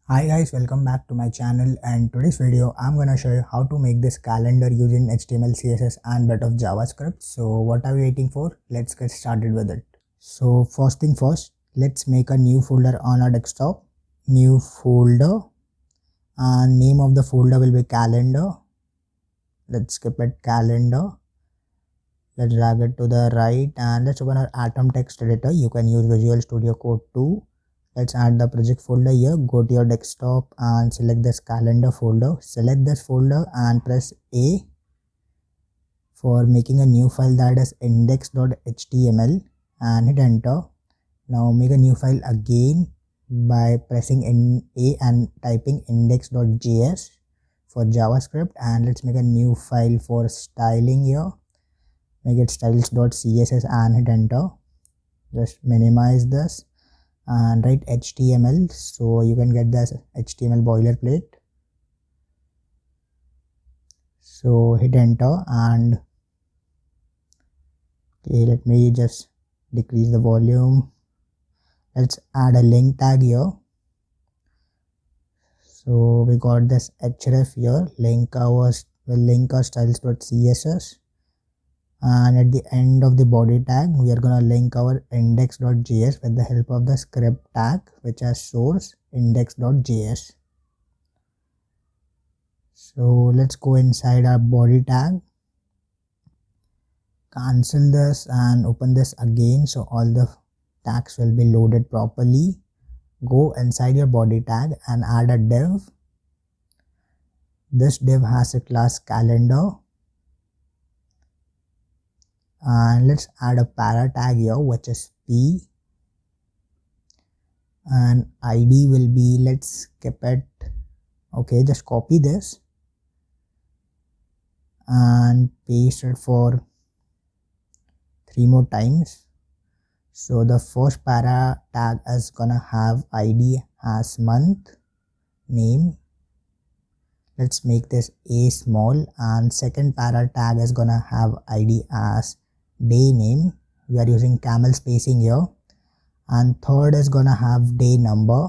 Hi guys, welcome back to my channel, and today's video I'm gonna show you how to make this calendar using HTML, CSS and bit of JavaScript. So what are we waiting for? Let's get started with it. So first thing first, let's make a new folder on our desktop. New folder, and name of the folder will be calendar. Let's skip it, calendar. Let's drag it to the right and let's open our Atom text editor. You can use Visual Studio Code too. Let's add the project folder here. Go to your desktop and select this calendar folder. Select this folder and press A for making a new file, that is index.html, and hit enter. Now make a new file again by pressing A and typing index.js for JavaScript, and let's make a new file for styling here. Make it styles.css and hit enter. Just minimize this and write HTML so you can get this HTML boilerplate. So hit enter, and okay, let me just decrease the volume. Let's add a link tag here. So we got this href here, link our styles.css, and at the end of the body tag we are gonna link our index.js with the help of the script tag which has source index.js. So let's go inside our body tag, cancel this and open this again so all the tags will be loaded properly. Go inside your body tag and add a div. This div has a class calendar, and let's add a para tag here which is p, and id will be, let's skip it. Okay, just copy this and paste it for 3 more times. So the first para tag is gonna have id as month, name. Let's make this a small, and second para tag is gonna have id as day name. We are using camel spacing here. And third is gonna have day number.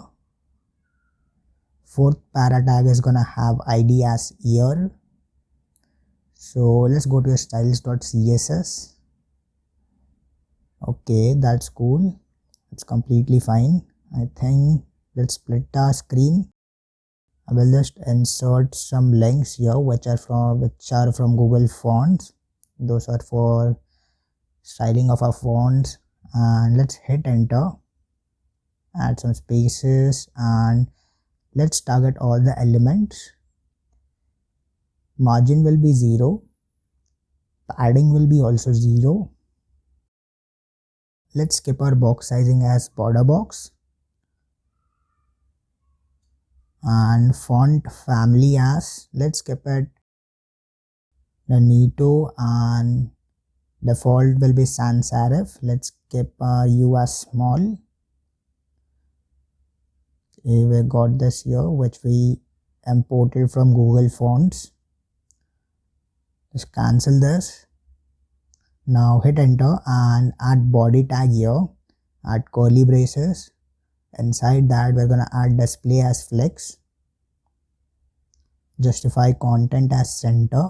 Fourth para tag is gonna have id as year. So let's go to styles.css. Okay, that's cool. It's completely fine. I think let's split our screen. I will just insert some links here which are from Google Fonts. Those are for styling of our fonts, and let's hit enter. Add some spaces and let's target all the elements. Margin will be 0. Padding will be also 0. Let's skip our box sizing as border box, and font family as, let's skip it, Nito, and default will be sans serif. Let's skip u as small. Okay, we got this here which we imported from Google Fonts. Just cancel this. Now hit enter and add body tag here, add curly braces. Inside that we're gonna add display as flex, justify content as center.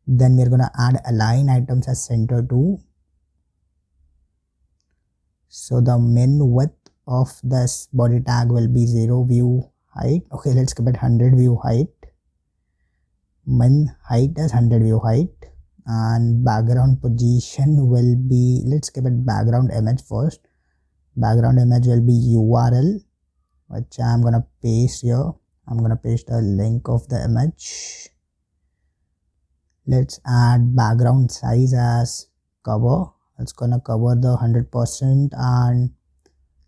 Then we're gonna add align items as center too. So the min width of this body tag will be 0 view height. Okay, let's give it 100 view height. Min height is 100 view height, and background position will be, let's give it background image first. Background image will be URL which I'm gonna paste here. I'm gonna paste a link of the image. Let's add background size as cover. It's gonna cover the 100%, and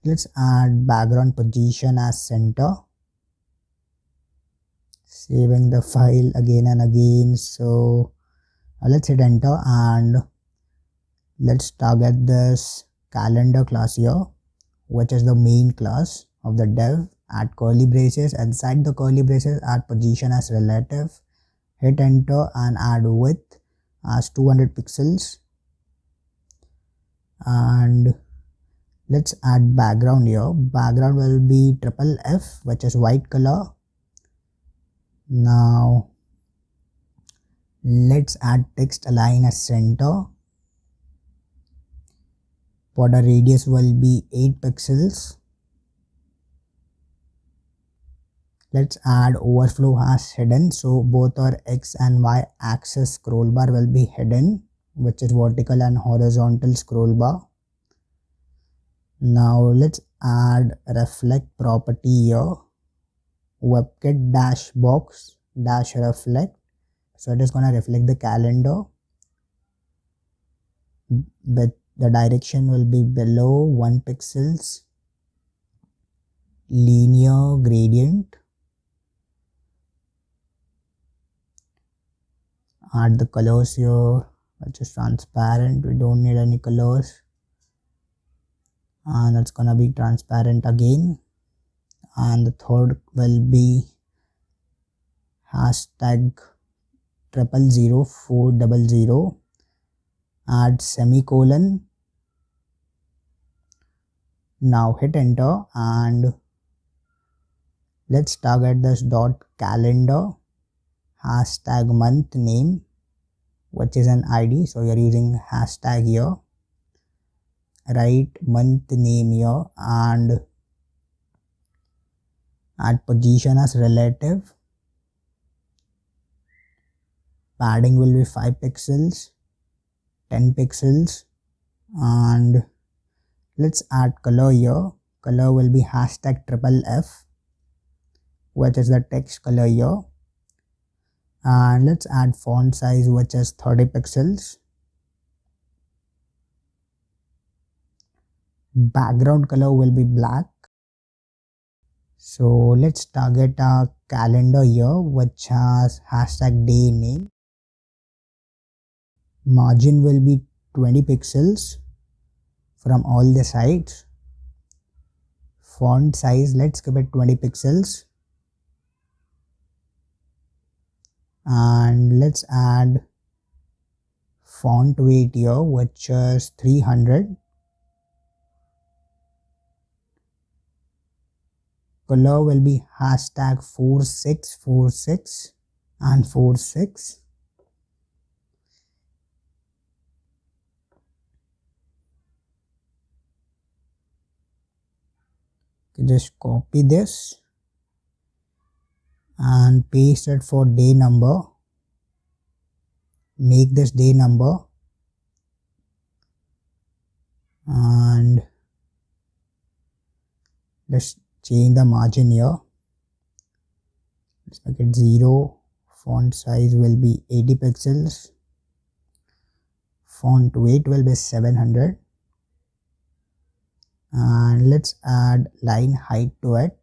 let's add background position as center. Saving the file again and again. So let's hit enter and let's target this calendar class here, which is the main class of the div. Add curly braces. Inside the curly braces, add position as relative. Hit enter and add width as 200 pixels, and Let's add background here. Background will be triple F, which is white color. Now let's add text align as center. Border radius will be 8 pixels. Let's add overflow as hidden, so both our X and Y axis scroll bar will be hidden, which is vertical and horizontal scroll bar. Now let's add reflect property here, WebKit dash box dash reflect, so it is going to reflect the calendar, but the direction will be below 1 pixels, linear gradient. Add the colors here, which is transparent, we don't need any colors, and it's gonna be transparent again. And the third will be hashtag 000400, add semicolon. Now hit enter and let's target this dot calendar, hashtag month name, which is an ID, so you're using hashtag here. Write month name here and add position as relative. Padding will be 5 pixels, 10 pixels, and let's add color here. Color will be hashtag triple F, which is the text color here. And let's add font size, which is 30 pixels. Background color will be black. So let's target our calendar here, which has hashtag day name. Margin will be 20 pixels from all the sides. Font size, let's give it 20 pixels. And let's add font weight here, which is 300. Color will be hashtag 4646 and 46. Just copy this and paste it for day number. Make this day number and let's change the margin here. Let's make it 0. Font size will be 80 pixels. Font weight will be 700. And let's add line height to it.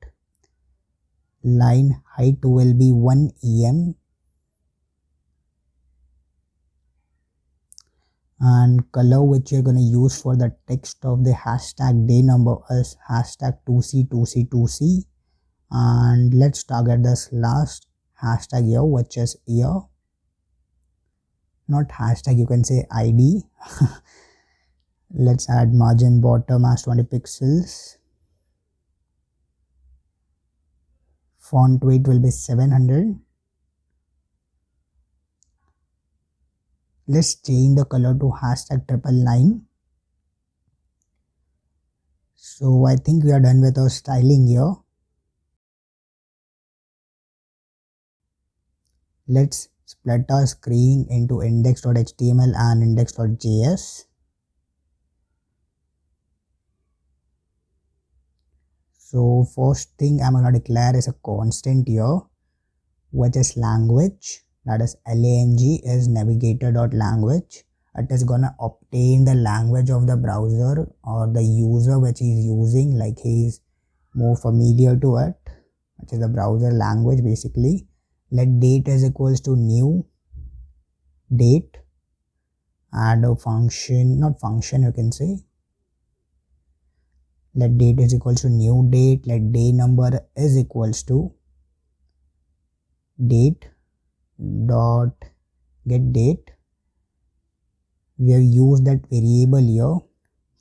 Line height will be 1 em. And color which you're going to use for the text of the hashtag day number is hashtag 2C2C2C. And let's target this last hashtag here, which is year. Not hashtag, you can say ID. Let's add margin bottom as 20 pixels. Font weight will be 700. Let's change the color to hashtag 999. So I think we are done with our styling here. Let's split our screen into index.html and index.js. So first thing I'm going to declare is a constant here, which is language. That is lang is navigator.language. It is going to obtain the language of the browser or the user which he is using, like he is more familiar to it, which is the browser language basically. Let date is equals to new date. Add a function, not function you can say. Let date is equals to new date. Let day number is equals to date dot get date. We have used that variable here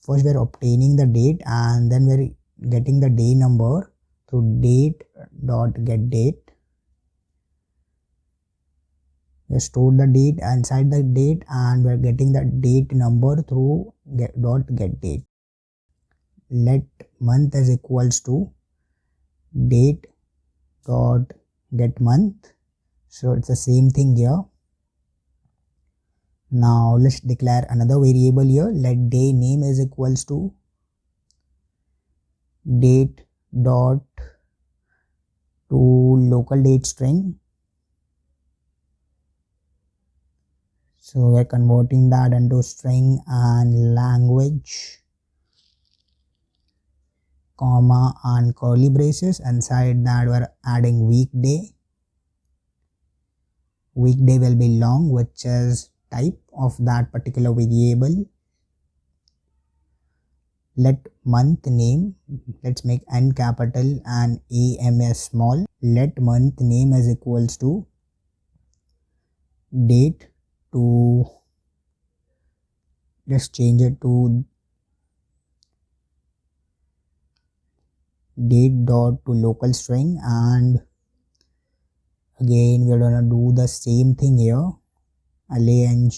first we're obtaining the date and then we're getting the day number through date dot get date. We stored the date inside the date and we're getting the date number through get date. Let month is equals to date dot get month. So it's the same thing here. Now let's declare another variable here. Let day name is equals to date dot to local date string. So we're converting that into string and language, comma and curly braces. Inside that we're adding weekday. Weekday will be long, which is type of that particular variable. Let month name, let's make N capital and AM as small. Let month name is equals to date to, let's change it to date dot to local string, and again we're gonna do the same thing here. lang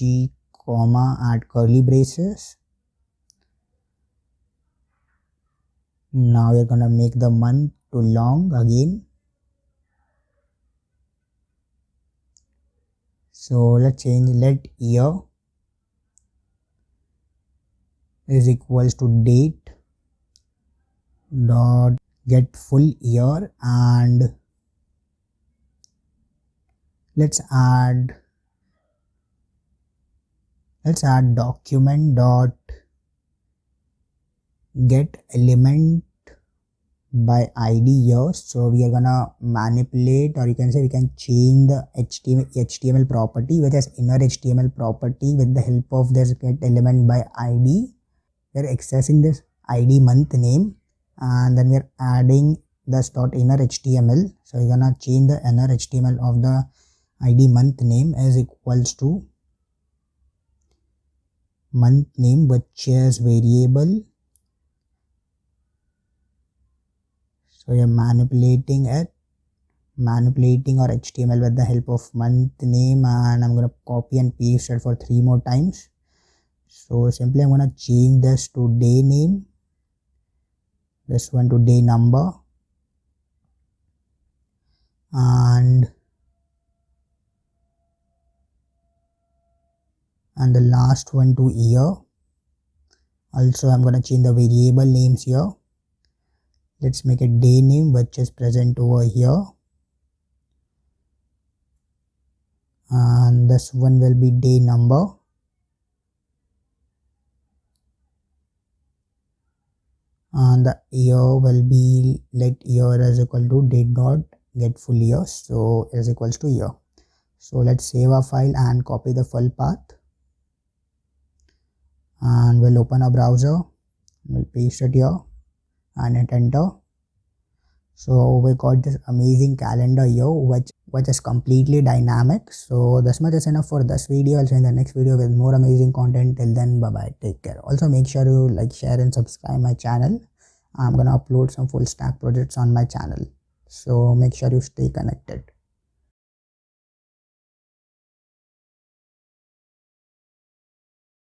comma add curly braces. Now we're gonna make the month to long again. So let's change let year is equals to date dot get full year, and let's add document dot get element by id here. So we are gonna manipulate, or you can say we can change the HTML property, which is inner HTML property, with the help of this get element by id. We're accessing this id month name and then we're adding this dot inner HTML. So we're gonna change the inner HTML of the id month name is equals to month name, which is variable. So we are manipulating our HTML with the help of month name, and I'm going to copy and paste it for 3 more times. So simply I'm going to change this to day name, this one to day number, and the last one to year. Also I'm going to change the variable names here. Let's make a day name, which is present over here, and this one will be day number, and the year will be let year is equal to date dot get full year, so is equals to year. So let's save our file and copy the full path, and we'll open a browser, we'll paste it here and hit enter. So we got this amazing calendar here, which is completely dynamic. So this much is enough for this video. I'll see you in the next video with more amazing content. Till then, bye bye, take care. Also make sure you like, share and subscribe my channel. I'm gonna upload some full stack projects on my channel, so make sure you stay connected.